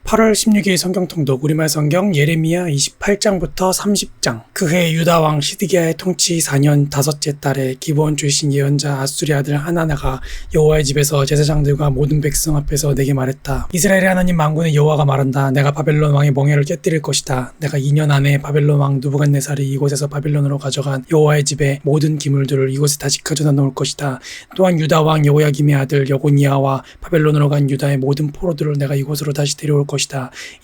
8월 16일 성경통독 우리말 성경 예레미야 28장부터 30장. 그해 유다 왕 시드기야의 통치 4년 5째 달에 기브온 출신 예언자 아수리 아들 하나나가 여호와의 집에서 제사장들과 모든 백성 앞에서 내게 말했다. 이스라엘의 하나님 만군의 여호와가 말한다. 내가 바벨론 왕의 멍에를 깨뜨릴 것이다. 내가 2년 안에 바벨론 왕 느부갓네살이 이곳에서 바벨론으로 가져간 여호와의 집의 모든 기물들을 이곳에 다시 가져다 놓을 것이다. 또한 유다 왕 여호야김의 아들 여고니아와 바벨론으로 간 유다의 모든 포로들을 내가 이곳으로 다시 데려올 것이다.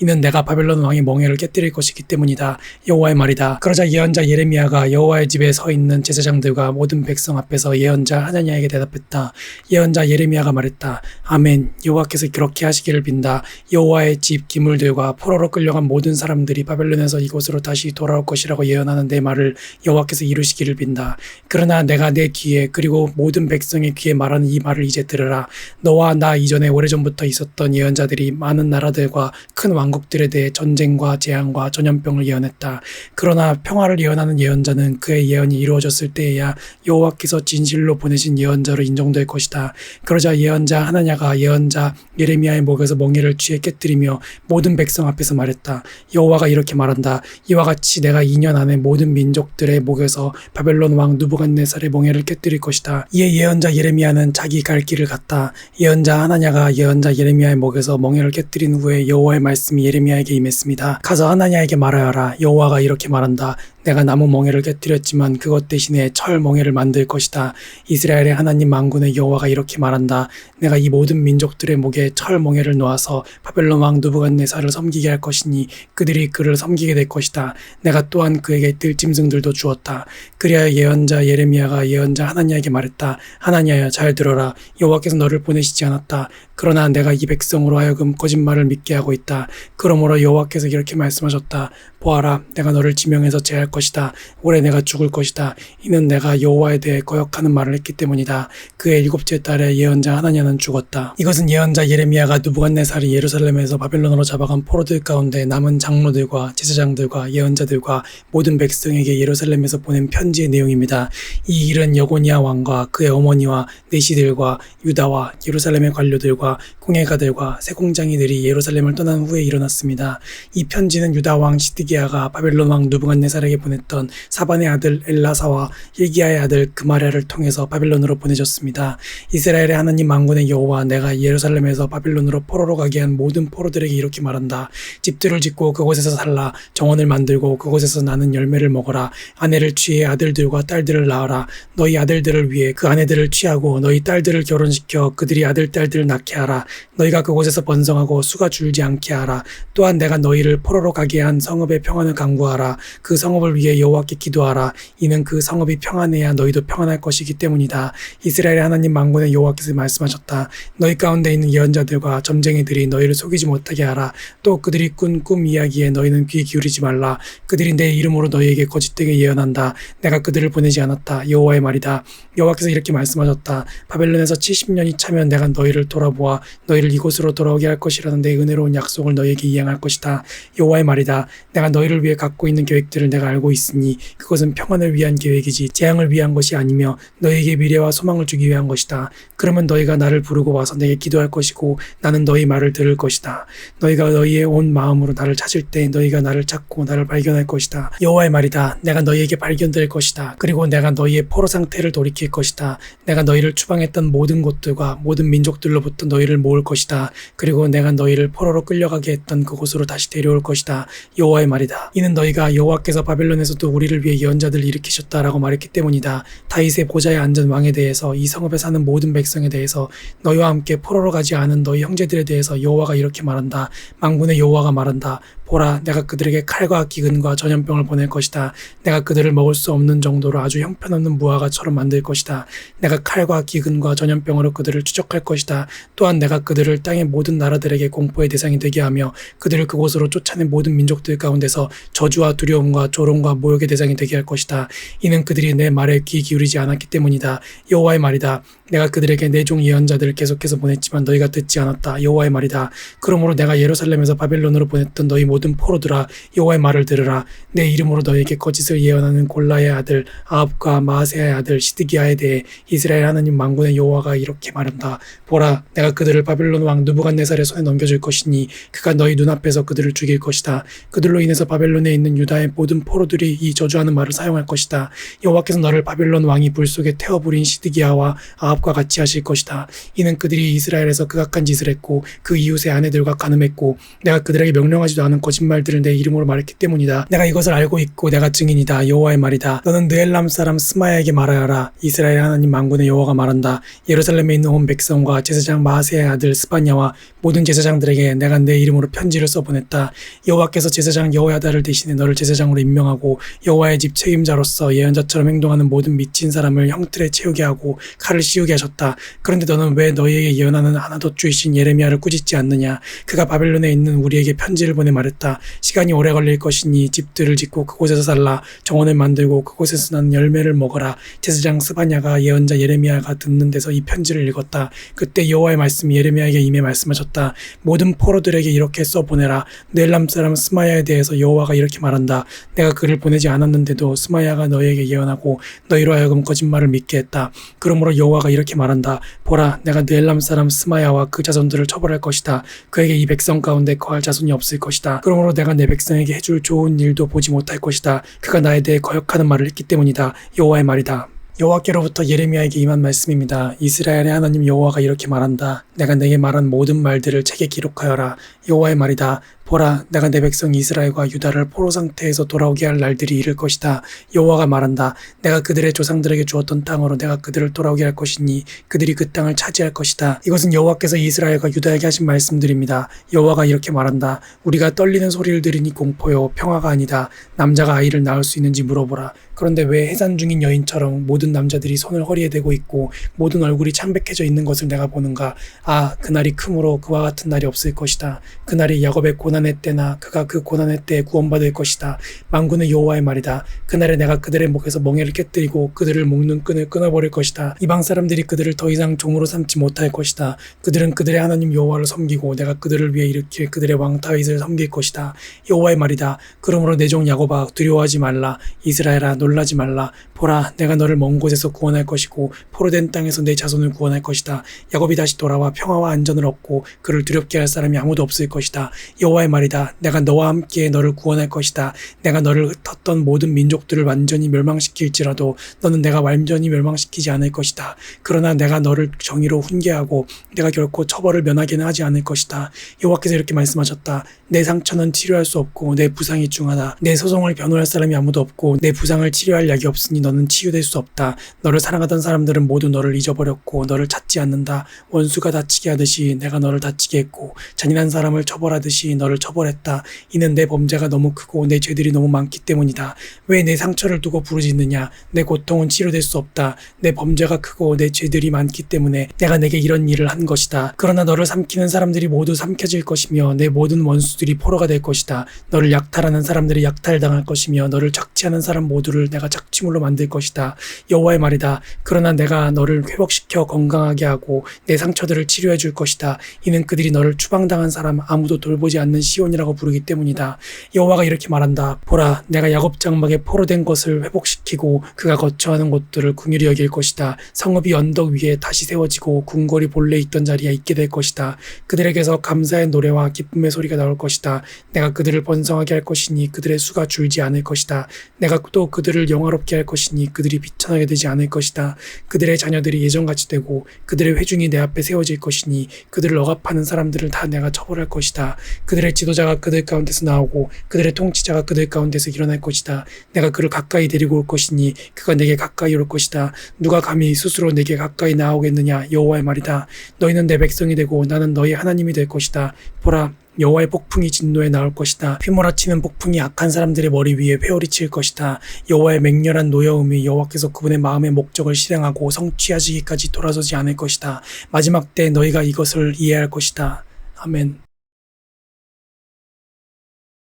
이는 내가 바벨론 왕의 멍에를 깨뜨릴 것이기 때문이다. 여호와의 말이다. 그러자 예언자 예레미야가 여호와의 집에 서 있는 제사장들과 모든 백성 앞에서 예언자 하나냐에게 대답했다. 예언자 예레미야가 말했다. 아멘. 여호와께서 그렇게 하시기를 빈다. 여호와의 집 기물들과 포로로 끌려간 모든 사람들이 바벨론에서 이곳으로 다시 돌아올 것이라고 예언하는 내 말을 여호와께서 이루시기를 빈다. 그러나 내가 내 귀에 그리고 모든 백성의 귀에 말하는 이 말을 이제 들으라. 너와 나 이전에 오래전부터 있었던 예언자들이 많은 나라들과 큰 왕국들에 대해 전쟁과 재앙과 전염병을 예언했다. 그러나 평화를 예언하는 예언자는 그의 예언이 이루어졌을 때에야 여호와께서 진실로 보내신 예언자로 인정될 것이다. 그러자 예언자 하나냐가 예언자 예레미야의 목에서 멍에를 쥐어 깨뜨리며 모든 백성 앞에서 말했다. 여호와가 이렇게 말한다. 이와 같이 내가 2년 안에 모든 민족들의 목에서 바벨론 왕 느부갓네살의 멍에를 깨뜨릴 것이다. 이에 예언자 예레미야는 자기 갈 길을 갔다. 예언자 하나냐가 예언자 예레미야의 목에서 멍에를 깨뜨린 후에 여호와의 말씀이 예레미야에게 임했습니다. 가서 하나냐에게 말하여라. 여호와가 이렇게 말한다. 내가 나무 멍에를 깨뜨렸지만 그것 대신에 철 멍에를 만들 것이다. 이스라엘의 하나님 만군의 여호와가 이렇게 말한다. 내가 이 모든 민족들의 목에 철 멍에를 놓아서 바벨론 왕 느부갓네살을 섬기게 할 것이니 그들이 그를 섬기게 될 것이다. 내가 또한 그에게 들짐승들도 주었다. 그리하여 예언자 예레미야가 예언자 하나냐에게 말했다. 하나냐여 잘 들어라. 여호와께서 너를 보내시지 않았다. 그러나 내가 이 백성으로 하여금 거짓말을 믿게 하고 있다. 그러므로 여호와께서 이렇게 말씀하셨다. 보아라, 내가 너를 지명해서 제할 것이다. 올해 내가 죽을 것이다. 이는 내가 여호와에 대해 거역하는 말을 했기 때문이다. 그의 7째 달에 예언자 하나냐는 죽었다. 이것은 예언자 예레미야가 느부갓네살이 예루살렘에서 바벨론으로 잡아간 포로들 가운데 남은 장로들과 제사장들과 예언자들과 모든 백성에게 예루살렘에서 보낸 편지의 내용입니다. 이 일은 여고니아 왕과 그의 어머니와 내시들과 유다와 예루살렘의 관료들과 공예가들과 세공장이들이 예루살렘을 떠난 후에 일어났습니다. 이 편지는 유다 왕 시드기야가 바벨론 왕 느부갓네살에게 보냈던 사반의 아들 엘라사와 hil기야의 아들 그마랴를 통해서 바벨론으로 보내졌습니다. 이스라엘의 하나님 만군의 여호와, 내가 예루살렘에서 바벨론으로 포로로 가게 한 모든 포로들에게 이렇게 말한다. 집들을 짓고 그곳에서 살라. 정원을 만들고 그곳에서 나는 열매를 먹어라. 아내를 취해 아들들과 딸들을 낳아라. 너희 아들들을 위해 그 아내들을 취하고 너희 딸들을 결혼시켜 그들이 아들 딸들을 낳게 하라. 너희가 그곳에서 번성하고 수가 줄지 않게 하라. 또한 내가 너희를 포로로 가게 한 성읍의 평안을 간구하라. 그 성읍을 위해 여호와께 기도하라. 이는 그 성읍이 평안해야 너희도 평안할 것이기 때문이다. 이스라엘의 하나님 만군의 여호와께서 말씀하셨다. 너희 가운데 있는 예언자들과 점쟁이들이 너희를 속이지 못하게 하라. 또 그들이 꾼 꿈 이야기에 너희는 귀 기울이지 말라. 그들이 내 이름으로 너희에게 거짓되게 예언한다. 내가 그들을 보내지 않았다. 여호와의 말이다. 여호와께서 이렇게 말씀하셨다. 바벨론에서 70년이 차면 내가 너희를 돌아보아 너희를 이곳으로 돌아오게 할 것이라는 내 은혜로운 약속을 너희에게 이행할 것이다. 여호와의 말이다. 내가 너희를 위해 갖고 있는 계획들을 내가 알고 있으니 그것은 평안을 위한 계획이지 재앙을 위한 것이 아니며 너희에게 미래와 소망을 주기 위한 것이다. 그러면 너희가 나를 부르고 와서 내게 기도할 것이고 나는 너희 말을 들을 것이다. 너희가 너희의 온 마음으로 나를 찾을 때 너희가 나를 찾고 나를 발견할 것이다. 여호와의 말이다. 내가 너희에게 발견될 것이다. 그리고 내가 너희의 포로 상태를 돌이킬 것이다. 내가 너희를 추방했던 모든 곳들과 모든 민족들로부터 너희를 모을 것이다. 그리고 내가 너희를 포로로 끌려가게 했던 그곳으로 다시 데려올 것이다. 여호와의 말이다. 이는 너희가 여호와께서 바벨론에서도 우리를 위해 예언자들을 일으키셨다라고 말했기 때문이다. 다윗의 보좌에 앉은 왕에 대해서 이 성읍에 사는 모든 백성에 대해서 너희와 함께 포로로 가지 않은 너희 형제들에 대해서 여호와가 이렇게 말한다. 만군의 여호와가 말한다. 보라, 내가 그들에게 칼과 기근과 전염병을 보낼 것이다. 내가 그들을 먹을 수 없는 정도로 아주 형편없는 무화과처럼 만들 것이다. 내가 칼과 기근과 전염병으로 그들을 추적할 것이다. 또한 내가 그들을 땅의 모든 나라들에게 공포의 대상이 되게 하며 그들을 그곳으로 쫓아낸 모든 민족들 가운데서 저주와 두려움과 조롱과 모욕의 대상이 되게 할 것이다. 이는 그들이 내 말에 귀 기울이지 않았기 때문이다. 여호와의 말이다. 내가 그들에게 내 종 예언자들을 계속해서 보냈지만 너희가 듣지 않았다. 여호와의 말이다. 그러므로 내가 예루살렘에서 바벨론으로 보냈던 너희 모든 모든 포로들아 여호와의 말을 들으라. 내 이름으로 너에게 거짓을 예언하는 골라의 아들 아합과 마아세야의 아들 시드기야에 대해 이스라엘 하나님 만군의 여호와가 이렇게 말한다. 보라, 내가 그들을 바벨론 왕 느부갓네살의 손에 넘겨줄 것이니 그가 너희 눈앞에서 그들을 죽일 것이다. 그들로 인해서 바벨론에 있는 유다의 모든 포로들이 이 저주하는 말을 사용할 것이다. 여호와께서 너를 바벨론 왕이 불 속에 태워버린 시드기야와 아합과 같이 하실 것이다. 이는 그들이 이스라엘에서 극악한 짓을 했고 그 이웃의 아내들과 간음했고 내가 그들에게 명령하지도 않은 거짓말들을 내 이름으로 말했기 때문이다. 내가 이것을 알고 있고 내가 증인이다. 여호와의 말이다. 너는 느엘람 사람 스마야에게 말하여라. 이스라엘 하나님 만군의 여호와가 말한다. 예루살렘에 있는 온 백성과 제사장 마아세야의 아들 스바냐와 모든 제사장들에게 내가 내 이름으로 편지를 써보냈다. 여호와께서 제사장 여호야다를 대신해 너를 제사장으로 임명하고 여호와의 집 책임자로서 예언자처럼 행동하는 모든 미친 사람을 형틀에 채우게 하고 칼을 씌우게 하셨다. 그런데 너는 왜 너희에게 예언하는 하나도 주이신 예레미야를 꾸짖지 않느냐. 그가 바벨론에 있는 우리에게 편지를 보내 말했다. 시간이 오래 걸릴 것이니 집들을 짓고 그곳에서 살라. 정원을 만들고 그곳에서 나는 열매를 먹어라. 제사장 스바냐가 예언자 예레미야가 듣는 데서 이 편지를 읽었다. 그때 여호와의 말씀이 예레미야에게 임해 말씀하셨다. 모든 포로들에게 이렇게 써보내라. 느엘람 사람 스마야에 대해서 여호와가 이렇게 말한다. 내가 그를 보내지 않았는데도 스마야가 너희에게 예언하고 너희로 하여금 거짓말을 믿게 했다. 그러므로 여호와가 이렇게 말한다. 보라, 내가 느엘람 사람 스마야와 그 자손들을 처벌할 것이다. 그에게 이 백성 가운데 거할 자손이 없을 것이다. 그러므로 내가 내 백성에게 해줄 좋은 일도 보지 못할 것이다. 그가 나에 대해 거역하는 말을 했기 때문이다. 여호와의 말이다. 여호와께로부터 예레미야에게 임한 말씀입니다. 이스라엘의 하나님 여호와가 이렇게 말한다. 내가 내게 말한 모든 말들을 책에 기록하여라. 여호와의 말이다. 보라, 내가 내 백성 이스라엘과 유다를 포로 상태에서 돌아오게 할 날들이 이를 것이다. 여호와가 말한다. 내가 그들의 조상들에게 주었던 땅으로 내가 그들을 돌아오게 할 것이니 그들이 그 땅을 차지할 것이다. 이것은 여호와께서 이스라엘과 유다에게 하신 말씀들입니다. 여호와가 이렇게 말한다. 우리가 떨리는 소리를 들으니 공포요 평화가 아니다. 남자가 아이를 낳을 수 있는지 물어보라. 그런데 왜 해산 중인 여인처럼 모든 남자들이 손을 허리에 대고 있고 모든 얼굴이 창백해져 있는 것을 내가 보는가. 아, 그날이 크므로 그와 같은 날이 없을 것이다. 그날이 야곱의 고난의 때나 그가 그 고난의 때에 구원받을 것이다. 만군의 여호와의 말이다. 그날에 내가 그들의 목에서 멍에를 깨뜨리고 그들을 묶는 끈을 끊어버릴 것이다. 이방 사람들이 그들을 더 이상 종으로 삼지 못할 것이다. 그들은 그들의 하나님 여호와를 섬기고 내가 그들을 위해 일으킬 그들의 왕 다윗을 섬길 것이다. 여호와의 말이다. 그러므로 내 종 야곱아, 두려워하지 말라. 이스라엘아, 놀라지 말라. 보라, 내가 너를 먼 곳에서 구원할 것이고 포로된 땅에서 내 자손을 구원할 것이다. 야곱이 다시 돌아와 평화와 안전을 얻고 그를 두렵게 할 사람이 아무도 없을 것이다. 여호와의 말이다. 내가 너와 함께 너를 구원할 것이다. 내가 너를 흩었던 모든 민족들을 완전히 멸망시킬지라도 너는 내가 완전히 멸망시키지 않을 것이다. 그러나 내가 너를 정의로 훈계하고 내가 결코 처벌을 면하게는 하지 않을 것이다. 여호와께서 이렇게 말씀하셨다. 내 상처는 치료할 수 없고 내 부상이 중하다. 내 소송을 변호할 사람이 아무도 없고 내 부상을 치료할 약이 없으니 너는 치유될 수 없다. 너를 사랑하던 사람들은 모두 너를 잊어버렸고 너를 찾지 않는다. 원수가 다치게 하듯이 내가 너를 다치게 했고 잔인한 사람을 처벌하듯이 너를 처벌했다. 이는 내 범죄가 너무 크고 내 죄들이 너무 많기 때문이다. 왜 내 상처를 두고 부르짖느냐. 내 고통은 치료될 수 없다. 내 범죄가 크고 내 죄들이 많기 때문에 내가 내게 이런 일을 한 것이다. 그러나 너를 삼키는 사람들이 모두 삼켜질 것이며 내 모든 원수들이 포로가 될 것이다. 너를 약탈하는 사람들이 약탈당할 것이며 너를 착취하는 사람 모두를 내가 착취물로 만들 것이다. 여호와의 말이다. 그러나 내가 너를 회복시켜 건강하게 하고 내 상처들을 치료해 줄 것이다. 이는 그들이 너를 추방당한 사람 아무도 돌보지 않는 시온이라고 부르기 때문이다. 여호와가 이렇게 말한다. 보라, 내가 야곱 장막에 포로된 것을 회복시키고 그가 거처하는 곳들을 긍휼히 여길 것이다. 성읍이 언덕 위에 다시 세워지고 궁궐이 본래 있던 자리에 있게 될 것이다. 그들에게서 감사의 노래와 기쁨의 소리가 나올 것이다. 내가 그들을 번성하게 할 것이니 그들의 수가 줄지 않을 것이다. 내가 또 그들을 영화롭게 할 것이니 그들이 비천하게 되지 않을 것이다. 그들의 자녀들이 예전같이 되고 그들의 회중이 내 앞에 세워질 것이니 그들을 억압하는 사람들을 다 내가 처벌할 것이다. 그들의 지도자가 그들 가운데서 나오고 그들의 통치자가 그들 가운데서 일어날 것이다. 내가 그를 가까이 데리고 올 것이니 그가 내게 가까이 올 것이다. 누가 감히 스스로 내게 가까이 나오겠느냐. 여호와의 말이다. 너희는 내 백성이 되고 나는 너희 하나님이 될 것이다. 보라, 여호와의 폭풍이 진노에 나올 것이다. 휘몰아치는 폭풍이 악한 사람들의 머리 위에 회오리 칠 것이다. 여호와의 맹렬한 노여움이 여호와께서 그분의 마음의 목적을 실행하고 성취하시기까지 돌아서지 않을 것이다. 마지막 때 너희가 이것을 이해할 것이다. 아멘.